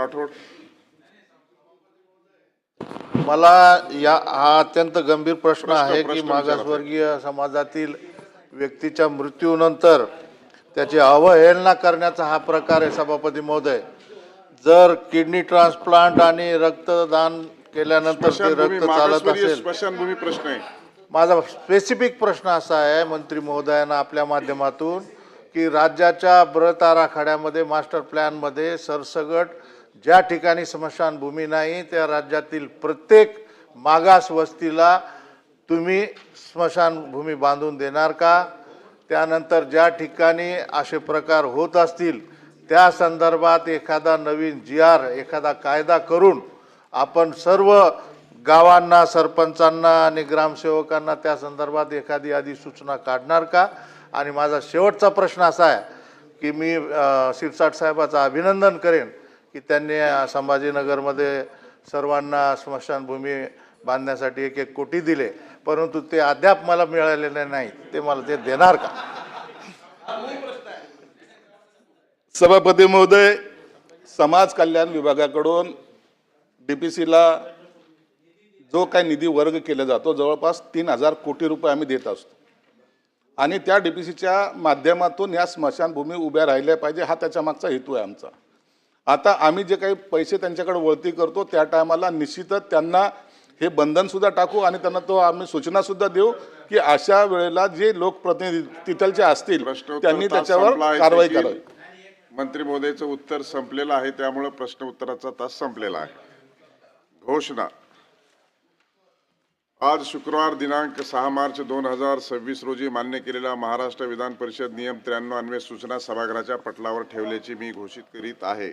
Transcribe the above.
राठोड. मला हा अत्यंत गंभीर प्रश्न आहे की प्रश्न मागासवर्गीय समाजातील व्यक्तीच्या मृत्यूनंतर त्याची अवहेलना करण्याचा हा प्रकार आहे. सभापती महोदय, जर किडनी ट्रान्सप्लांट आणि रक्तदान केल्यानंतर ते स्मशानभूमी रक्त चालत मागासवर्गीय असेल, स्मशानभूमी प्रश्न आहे. माझा स्पेसिफिक प्रश्न असा आहे मंत्री महोदयांना आपल्या माध्यमातून की राज्याच्या बृहत आराखड्यामध्ये मास्टर प्लॅनमध्ये सरसगट ज्या ठिकाणी स्मशानभूमी नाही त्या राज्यातील प्रत्येक मागास वस्तीला तुम्ही स्मशानभूमी बांधून देणार का? त्यानंतर ज्या ठिकाणी असे प्रकार होत असतील त्या संदर्भात एखादा नवीन GR, एखादा कायदा करून आपण सर्व गावांना, सरपंचांना आणि ग्रामसेवकांना त्या संदर्भात एखादी अधिसूचना काढणार का? आणि माझा शेवटचा प्रश्न असा आहे की मी शिरसाट साहेबाचं अभिनंदन करेन की त्यांनी संभाजीनगरमध्ये सर्वांना स्मशानभूमी बांधण्यासाठी 1-1 कोटी दिले, परंतु ते अद्याप मला मिळालेले नाही. ते मला ते देणार का? सभापती महोदय, समाज कल्याण विभागाकडून DPCला जो काही निधी वर्ग केला जातो जवळपास 3000 कोटी रुपये आम्ही देत असतो आणि त्या DPCच्या माध्यमातून या स्मशानभूमी उभ्या राहिल्या पाहिजे हा त्याच्या मागचा हेतू आहे आमचा. आता आम्ही जे काही पैसे त्यांच्याकडे वळती करतो त्या टायमाला निश्चितच त्यांना हे बंधनसुद्धा टाकू आणि त्यांना तो आम्ही सूचनासुद्धा देऊ की अशा वेळेला जे लोकप्रतिनिधी तिथलचे असतील त्यांनी त्याच्यावर कारवाई करावी. मंत्री महोदयाचं उत्तर संपलेलं आहे, त्यामुळे प्रश्न उत्तराचा तास संपलेला आहे. घोषणा. आज शुक्रवार दिनांक 6 मार्च 2026 रोजी मान्य केलेला महाराष्ट्र विधान परिषद नियम 93 अन्वये सूचना सभागृहाच्या पटलावर ठेवल्याची मी घोषित करीत आहे.